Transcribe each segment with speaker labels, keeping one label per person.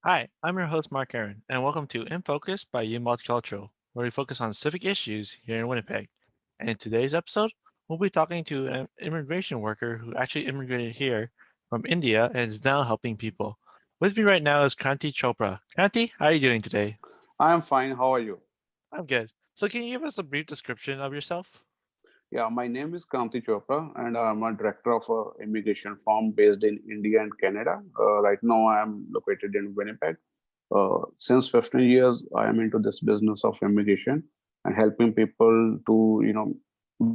Speaker 1: Hi, I'm your host, Mark Aaron, and welcome to In Focus by U Multicultural, where we focus on civic issues here in Winnipeg. And in today's episode, we'll be talking to an immigration worker who actually immigrated here from India and is now helping people. With me right now is Kranti Chopra. Kranti, how are you doing today?
Speaker 2: I am fine. How are you?
Speaker 1: I'm good. So can you give us a brief description of yourself?
Speaker 2: Yeah, my name is Kranti Chopra, and I'm a director of a immigration firm based in India and Canada. Right now, I am located in Winnipeg. Since 15 years, I am into this business of immigration and helping people to,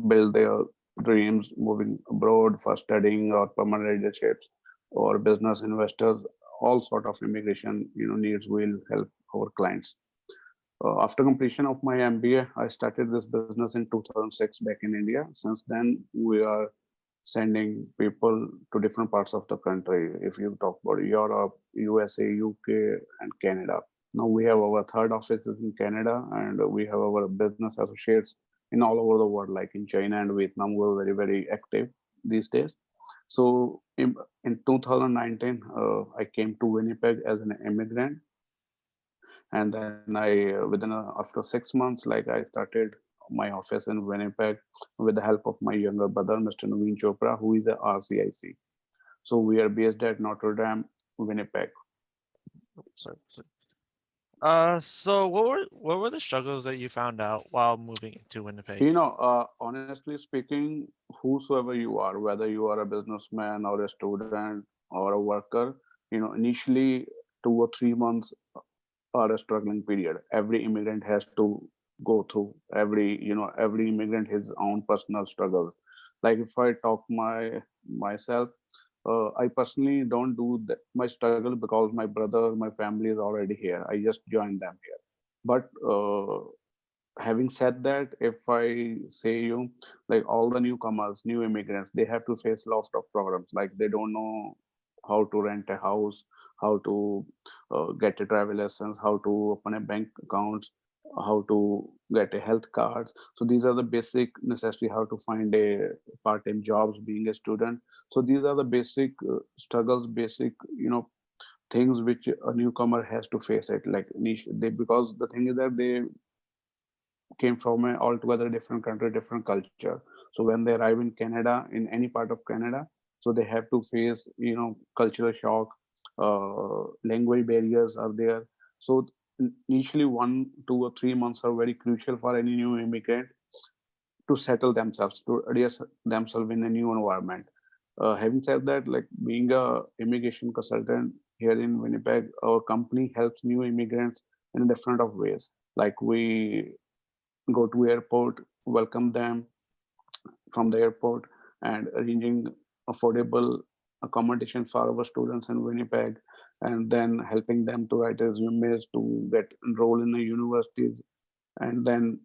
Speaker 2: build their dreams, moving abroad for studying or permanent residentships or business investors. All sort of immigration, needs will help our clients. After completion of my MBA, I started this business in 2006 back in India. Since then, we are sending people to different parts of the country. If you talk about Europe, USA, UK, and Canada. Now we have our third offices in Canada, and we have our business associates in all over the world, like in China and Vietnam. We're very, very active these days. So in 2019, I came to Winnipeg as an immigrant, and then after 6 months, like I started my office in Winnipeg with the help of my younger brother, Mr. Naveen Chopra, who is a RCIC. So we are based at Notre Dame, Winnipeg.
Speaker 1: Sorry. So what were the struggles that you found out while moving into Winnipeg?
Speaker 2: Honestly speaking, whosoever you are, whether you are a businessman or a student or a worker, initially 2 or 3 months are a struggling period. Every immigrant has to go through. Every immigrant his own personal struggles. Like if I talk myself, I personally don't do my struggle because my brother, my family is already here. I just joined them here. But having said that, if I say you, like all the newcomers, new immigrants, they have to face lots of problems. Like they don't know how to rent a house, how to get a travel license, how to open a bank accounts, how to get a health cards. So these are the basic necessity, how to find a part-time jobs being a student. So these are the basic struggles, basic, things which a newcomer has to face it. Like because the thing is that they came from a altogether different country, different culture. So when they arrive in Canada, in any part of Canada, so they have to face, cultural shock, language barriers are there. So initially 1, 2, or 3 months are very crucial for any new immigrant to settle themselves, to adjust themselves in a new environment. Having said that, like being a immigration consultant here in Winnipeg, our company helps new immigrants in different of ways. Like we go to airport, welcome them from the airport, and arranging affordable accommodation for our students in Winnipeg, and then helping them to write resumes to get enrolled in the universities, and then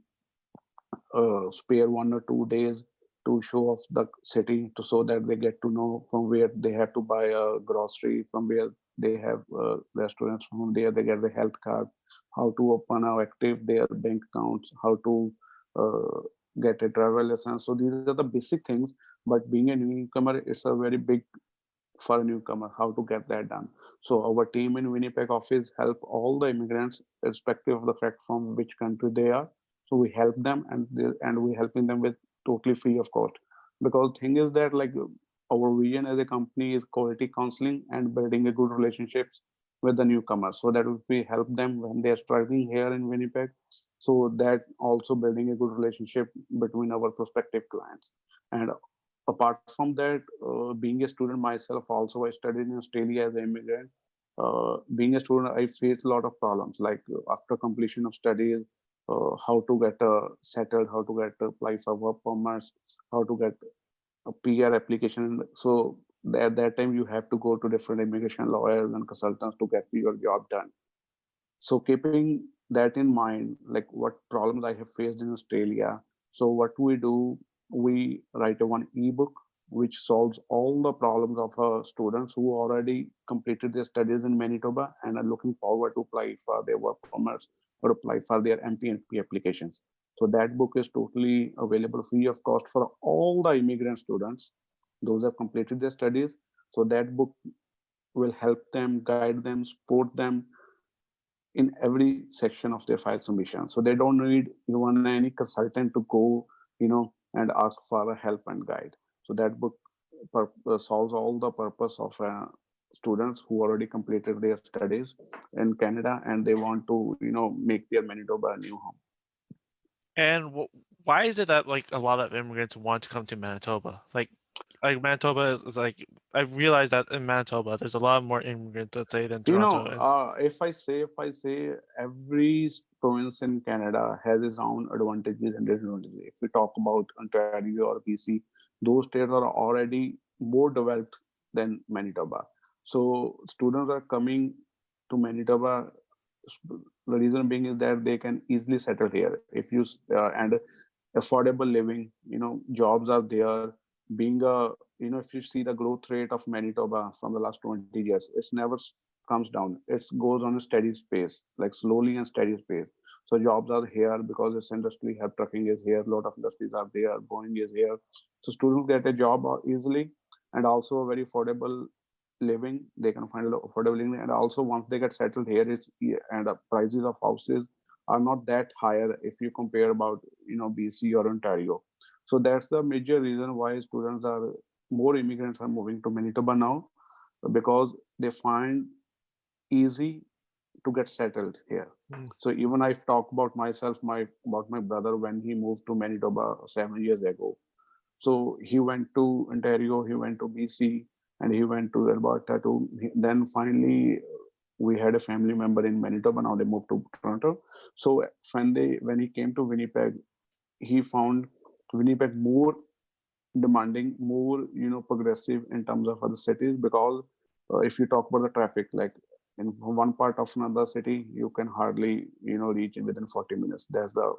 Speaker 2: spare 1 or 2 days to show off the city to so that they get to know from where they have to buy a grocery, from where they have restaurants, from there they get the health card, how to open or active their bank accounts, how to uh, get a travel license. So these are the basic things. But being a newcomer, it's a very big for a newcomer how to get that done. So our team in Winnipeg office help all the immigrants, irrespective of the fact from which country they are. So we help them, and we helping them with totally free of cost. Because thing is that like our vision as a company is quality counseling and building a good relationships with the newcomers, so that we help them when they are struggling here in Winnipeg. So that also building a good relationship between our prospective clients. And apart from that, being a student myself, also I studied in Australia as an immigrant. Being a student, I faced a lot of problems. Like after completion of studies, how to get settled, how to get apply for work permits, how to get a PR application. So at that time, you have to go to different immigration lawyers and consultants to get your job done. So keeping that in mind, like what problems I have faced in Australia. So what we do, we write a one ebook which solves all the problems of students who already completed their studies in Manitoba and are looking forward to apply for their work permits or apply for their MP applications. So that book is totally available free of cost for all the immigrant students. Those have completed their studies. So that book will help them, guide them, support them in every section of their file submission. So they don't need even any consultant to go, and ask for a help and guide. So that book solves all the purpose of students who already completed their studies in Canada and they want to, make their Manitoba a new home.
Speaker 1: And why is it that like a lot of immigrants want to come to Manitoba? Like Manitoba is like I realized that in Manitoba there's a lot more immigrants, let's say, than Toronto. And
Speaker 2: If I say every province in Canada has its own advantages and disadvantages. If we talk about Ontario or BC, those states are already more developed than Manitoba. So students are coming to Manitoba. The reason being is that they can easily settle here. If you and affordable living, jobs are there. Being a, if you see the growth rate of Manitoba from the last 20 years, it's never comes down. It goes on a steady pace, like slowly and steady pace. So jobs are here because this industry, have trucking is here, a lot of industries are there, Boeing is here. So students get a job easily, and also a very affordable living. They can find a affordable living, and also once they get settled here, and the prices of houses are not that higher if you compare about, BC or Ontario. So that's the major reason why students are more immigrants are moving to Manitoba now, because they find easy to get settled here.
Speaker 1: mm,
Speaker 2: So even I talk about myself, my brother when he moved to Manitoba 7 years ago. So he went to Ontario, he went to BC, and he went to Alberta too. Then finally, we had a family member in Manitoba. Now they moved to Toronto. So when he came to Winnipeg, he found Winnipeg more demanding, more progressive in terms of other cities, because if you talk about the traffic, like in one part of another city, you can hardly reach it within 40 minutes. That's the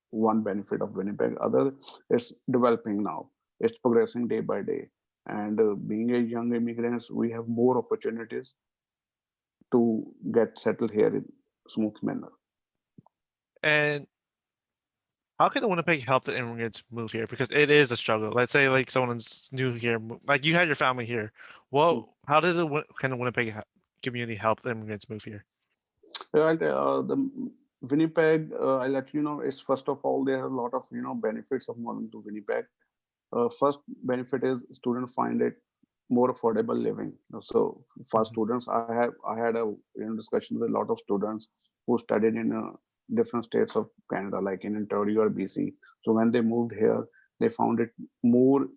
Speaker 2: one benefit of Winnipeg. Other, it's developing now. It's progressing day by day. And being a young immigrants, we have more opportunities to get settled here in smooth manner.
Speaker 1: and how can Winnipeg help the immigrants move here? Because it is a struggle. Let's say like someone's new here, like you had your family here. Well, how did can the Winnipeg community help the immigrants move here?
Speaker 2: Right, the Winnipeg, I let you know, is first of all, there are a lot of benefits of moving to Winnipeg. First benefit is students find it more affordable living. So for
Speaker 1: Mhm.
Speaker 2: students, I had a discussion with a lot of students who studied in different states of Canada, like in Ontario or BC. So when they moved here, they found it more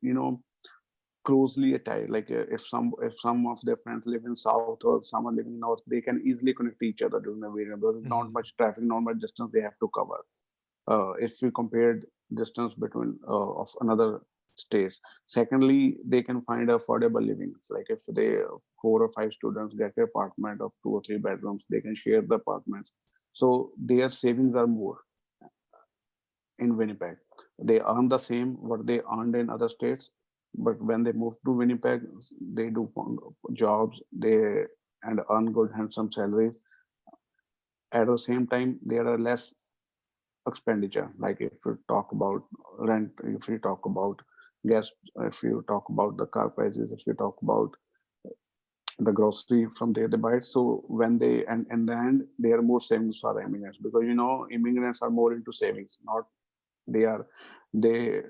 Speaker 2: closely attached. Like if some of their friends live in south or someone living in north, they can easily connect to each other during the weekend. There's not
Speaker 1: Mhm.
Speaker 2: much traffic, not much distance they have to cover. If we compared distance between of another states. Secondly, they can find affordable living. Like if they 4 or 5 students get an apartment of 2 or 3 bedrooms, they can share the apartments. So their savings are more in Winnipeg. They earn the same what they earned in other states, but when they move to Winnipeg, they do find jobs, they and earn good handsome salaries. At the same time, there are less expenditure. Like if you talk about rent, if you talk about gas, if you talk about the car prices, if you talk about the grocery from there they buy it. So when they and in the end, they are more savings for immigrants, because immigrants are more into savings. Not they are they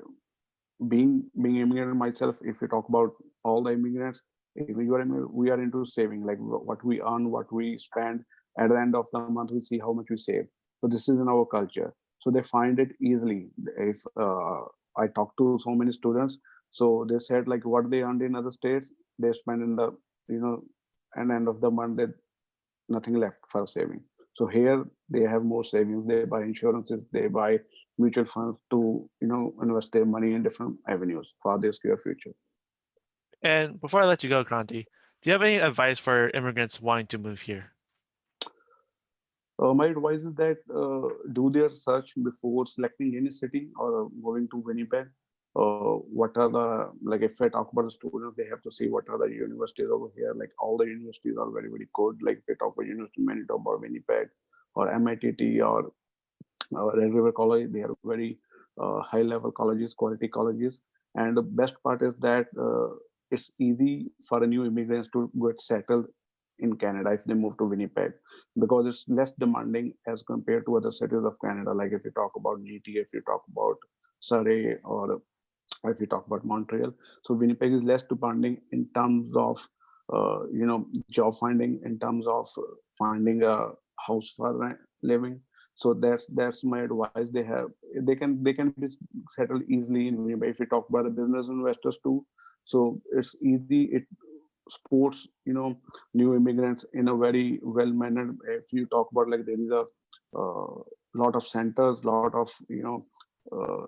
Speaker 2: being immigrant myself. If you talk about all the immigrants, if you are we are into saving, like what we earn, what we spend. At the end of the month, we see how much we save. So this is in our culture. So they find it easily. If I talk to so many students, so they said like what they earned in other states, they spend in the you know and end of the month, they nothing left for saving. So here they have more savings. They buy insurances, they buy mutual funds to invest their money in different avenues for their secure future.
Speaker 1: And before I let you go, Kranti, do you have any advice for immigrants wanting to move here?
Speaker 2: My advice is that do their search before selecting any city or moving to Winnipeg. What are the, like if I talk about the students, they have to see what are the universities over here. Like all the universities are very, very good. Like if I talk about University of Manitoba or Winnipeg or MITT or Red River College, they are very high level colleges, quality colleges. And the best part is that it's easy for a new immigrants to get settled in Canada if they move to Winnipeg, because it's less demanding as compared to other cities of Canada. Like if you talk about GTA, if you talk about Surrey, or if you talk about Montreal. So Winnipeg is less demanding in terms of job finding, in terms of finding a house for living. So that's my advice. They can be settled easily in Winnipeg. If you talk about the business investors too, so it's easy. It sports new immigrants in a very well mannered. If you talk about, like, there is a lot of centers, lot of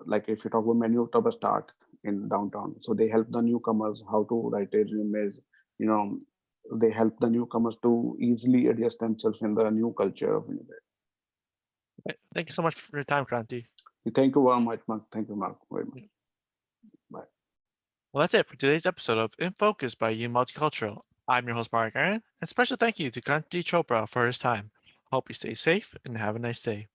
Speaker 2: like if you talk about menu of start in downtown, so they help the newcomers how to write a resumes. you know they help the newcomers to easily adjust themselves in the new culture of Winnipeg.
Speaker 1: Thank you so much for your time, Kranti.
Speaker 2: Thank you very much, Mark. Thank you, Mark, very much. Bye.
Speaker 1: Well, that's it for today's episode of In Focus by U Multicultural. I'm your host, Mark Aaron, and special thank you to Kranti Chopra for his time. Hope you stay safe and have a nice day.